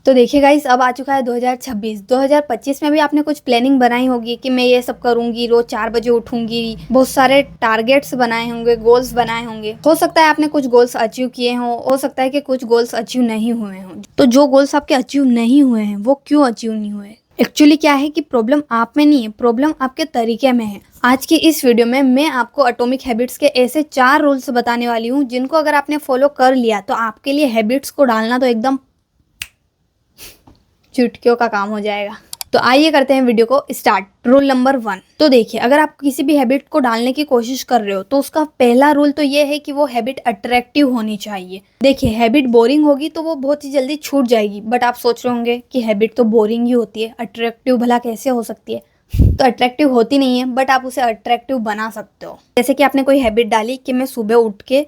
तो देखिए गाइस, अब आ चुका है 2026। 2025 में भी आपने कुछ प्लानिंग बनाई होगी कि मैं ये सब करूंगी, रोज 4 बजे उठूंगी, बहुत सारे टारगेट्स बनाए होंगे, गोल्स बनाए होंगे। हो सकता है आपने कुछ गोल्स अचीव किए हों, हो सकता है कि कुछ गोल्स अचीव नहीं हुए हों। तो जो गोल्स आपके अचीव नहीं हुए हैं वो क्यों अचीव नहीं हुए? एक्चुअली क्या है कि प्रॉब्लम आप में नहीं है, प्रॉब्लम आपके तरीके में है। आज की इस वीडियो में मैं आपको एटॉमिक हैबिट्स के ऐसे 4 रूल्स बताने वाली हूँ जिनको अगर आपने फॉलो कर लिया तो आपके लिए हैबिट्स को डालना तो एकदम चुटकियों का काम हो जाएगा। तो आइए करते हैं वीडियो को स्टार्ट। Rule number 1। तो देखिए, अगर आप किसी भी हैबिट को डालने की कोशिश कर रहे हो तो उसका पहला रूल तो ये है कि वो हैबिट अट्रैक्टिव होनी चाहिए। देखिए, हैबिट बोरिंग होगी तो वो बहुत ही जल्दी छूट जाएगी, बट आप सोच रहे होंगे कि हैबिट तो बोरिंग ही होती है, अट्रैक्टिव भला कैसे हो सकती है? तो अट्रैक्टिव होती नहीं है, बट आप उसे अट्रैक्टिव बना सकते हो। जैसे कि आपने कोई हैबिट डाली कि मैं सुबह उठ के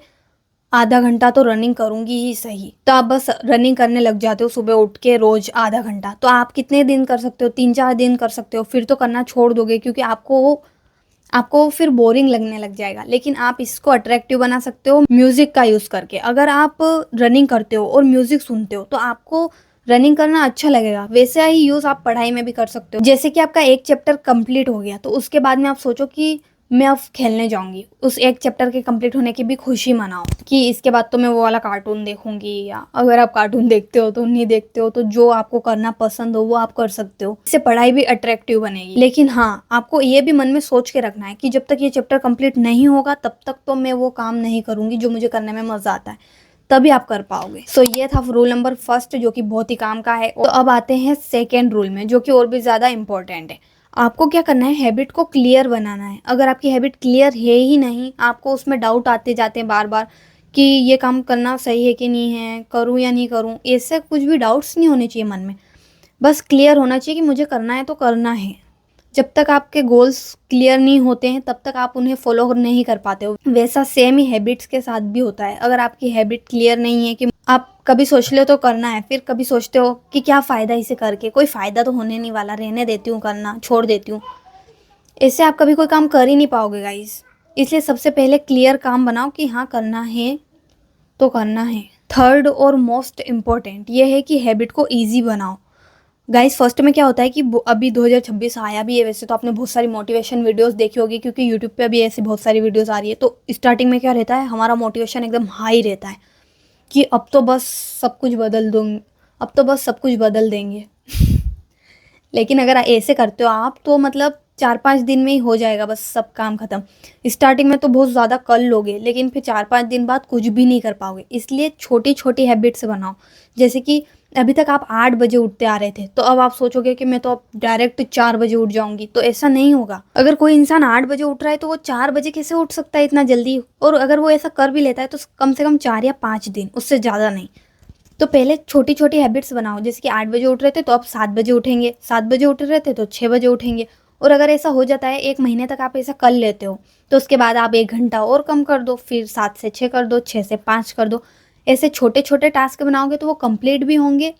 आधा घंटा तो रनिंग करूंगी ही सही, तो आप बस रनिंग करने लग जाते हो सुबह उठ के रोज आधा घंटा। तो आप कितने दिन कर सकते हो? 3-4 दिन कर सकते हो, फिर तो करना छोड़ दोगे क्योंकि आपको फिर बोरिंग लगने लग जाएगा। लेकिन आप इसको अट्रैक्टिव बना सकते हो म्यूजिक का यूज करके। अगर आप रनिंग करते हो और म्यूजिक सुनते हो तो आपको रनिंग करना अच्छा लगेगा। वैसे ही यूज आप पढ़ाई में भी कर सकते हो। जैसे कि आपका एक चैप्टर कंप्लीट हो गया तो उसके बाद में आप सोचो कि मैं अब खेलने जाऊंगी, उस एक चैप्टर के कंप्लीट होने की भी खुशी मनाओ कि इसके बाद तो मैं वो वाला कार्टून देखूंगी। या अगर आप कार्टून देखते हो तो नहीं देखते हो तो जो आपको करना पसंद हो वो आप कर सकते हो। इससे पढ़ाई भी अट्रैक्टिव बनेगी। लेकिन हाँ, आपको ये भी मन में सोच के रखना है कि जब तक ये चैप्टर कंप्लीट नहीं होगा तब तक तो मैं वो काम नहीं करूंगी जो मुझे करने में मजा आता है, तभी आप कर पाओगे। सो ये था रूल नंबर फर्स्ट जो कि बहुत ही काम का है। तो अब आते हैं सेकेंड रूल में जो कि और भी ज्यादा इंपॉर्टेंट है। आपको क्या करना है? हैबिट को क्लियर बनाना है। अगर आपकी हैबिट क्लियर है ही नहीं, आपको उसमें डाउट आते जाते हैं बार बार कि ये काम करना सही है कि नहीं है, करूँ या नहीं करूँ, ऐसे कुछ भी डाउट्स नहीं होने चाहिए मन में। बस क्लियर होना चाहिए कि मुझे करना है तो करना है। जब तक आपके गोल्स क्लियर नहीं होते हैं तब तक आप उन्हें फॉलो नहीं कर पाते हो। वैसा सेम ही हैबिट्स के साथ भी होता है। अगर आपकी हैबिट क्लियर नहीं है कि आप कभी सोच ले तो करना है, फिर कभी सोचते हो कि क्या फ़ायदा इसे करके, कोई फ़ायदा तो होने नहीं वाला, रहने देती हूँ, करना छोड़ देती हूँ, इससे आप कभी कोई काम कर ही नहीं पाओगे गाइस। इसलिए सबसे पहले क्लियर काम बनाओ कि हाँ करना है तो करना है। थर्ड और मोस्ट इम्पॉर्टेंट ये है कि हैबिट को ईजी बनाओ। गाइस, फर्स्ट में क्या होता है कि अभी 2026 आया भी है। वैसे तो आपने बहुत सारी मोटिवेशन वीडियोस देखी होगी क्योंकि यूट्यूब पे अभी ऐसी बहुत सारी वीडियोस आ रही है। तो स्टार्टिंग में क्या रहता है, हमारा मोटिवेशन एकदम हाई रहता है कि अब तो बस सब कुछ बदल दूँ, अब तो बस सब कुछ बदल देंगे। लेकिन अगर ऐसे करते हो आप तो मतलब 4-5 दिन में ही हो जाएगा बस सब काम खत्म। स्टार्टिंग में तो बहुत ज़्यादा कर लोगे लेकिन फिर 4-5 दिन बाद कुछ भी नहीं कर पाओगे। इसलिए छोटी छोटी हैबिट्स बनाओ। जैसे कि अभी तक आप 8 बजे उठते आ रहे थे तो अब आप सोचोगे कि मैं तो अब डायरेक्ट 4 बजे उठ जाऊंगी, तो ऐसा नहीं होगा। अगर कोई इंसान 8 बजे उठ रहा है तो वो 4 बजे कैसे उठ सकता है इतना जल्दी? और अगर वो ऐसा कर भी लेता है तो कम से कम 4 या 5 दिन, उससे ज़्यादा नहीं। तो पहले छोटी छोटी हैबिट्स बनाओ। जैसे कि 8 बजे उठ रहे थे तो अब 7 बजे उठेंगे, 7 बजे उठ रहे थे तो 6 बजे उठेंगे। और अगर ऐसा हो जाता है, 1 महीने तक आप ऐसा कर लेते हो, तो उसके बाद आप 1 घंटा और कम कर दो, फिर 7 से 6 कर दो, 6 से 5 कर दो। ऐसे छोटे छोटे टास्क बनाओगे तो वो कंप्लीट भी होंगे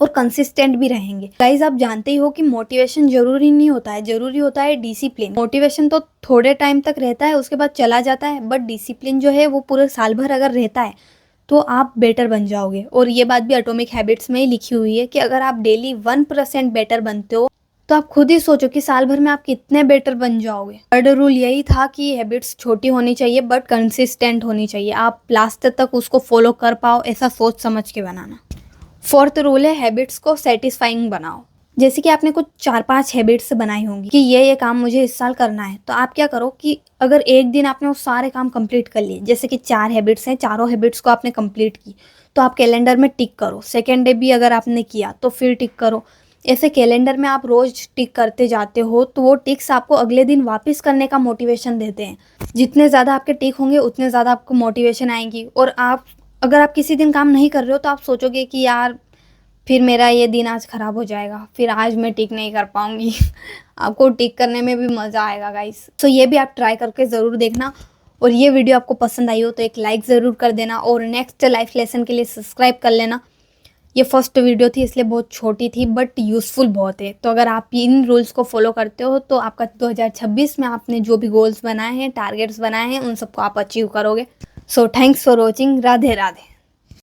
और कंसिस्टेंट भी रहेंगे। गाइज, आप जानते ही हो कि मोटिवेशन जरूरी नहीं होता है, जरूरी होता है डिसिप्लिन। मोटिवेशन तो थोड़े टाइम तक रहता है, उसके बाद चला जाता है, बट डिसिप्लिन जो है वो पूरे साल भर अगर रहता है तो आप बेटर बन जाओगे। और ये बात भी एटॉमिक हैबिट्स में ही लिखी हुई है कि अगर आप डेली 1% बेटर बनते हो तो आप खुद ही सोचो कि साल भर में आप कितने बेटर बन जाओगे। थर्ड रूल यही था कि हैबिट्स छोटी होनी चाहिए बट कंसिस्टेंट होनी चाहिए, आप लास्ट तक उसको फॉलो कर पाओ, ऐसा सोच समझ के बनाना। फोर्थ रूल है हैबिट्स को सेटिस्फाइंग बनाओ। जैसे कि आपने कुछ 4-5 हैबिट्स बनाई होंगी कि ये काम मुझे इस साल करना है, तो आप क्या करो कि अगर एक दिन आपने वो सारे काम कंप्लीट कर लिए, जैसे कि 4 हैबिट्स हैं, चारों हैबिट्स को आपने कंप्लीट की, तो आप कैलेंडर में टिक करो। सेकेंड डे भी अगर आपने किया तो फिर टिक करो। ऐसे कैलेंडर में आप रोज टिक करते जाते हो तो वो टिक्स आपको अगले दिन वापस करने का मोटिवेशन देते हैं। जितने ज़्यादा आपके टिक होंगे उतने ज़्यादा आपको मोटिवेशन आएंगी। और अगर आप किसी दिन काम नहीं कर रहे हो तो आप सोचोगे कि यार फिर मेरा ये दिन आज ख़राब हो जाएगा, फिर आज मैं टिक नहीं कर पाऊंगी। आपको टिक करने में भी मज़ा आएगा गाइस। तो ये भी आप ट्राई करके ज़रूर देखना। और ये वीडियो आपको पसंद आई हो तो एक लाइक ज़रूर कर देना और नेक्स्ट लाइफ लेसन के लिए सब्सक्राइब कर लेना। ये फर्स्ट वीडियो थी इसलिए बहुत छोटी थी बट यूज़फुल बहुत है। तो अगर आप इन रूल्स को फॉलो करते हो तो आपका 2026 में आपने जो भी गोल्स बनाए हैं, टारगेट्स बनाए हैं, उन सबको आप अचीव करोगे। So thanks for watching. Radhe Radhe.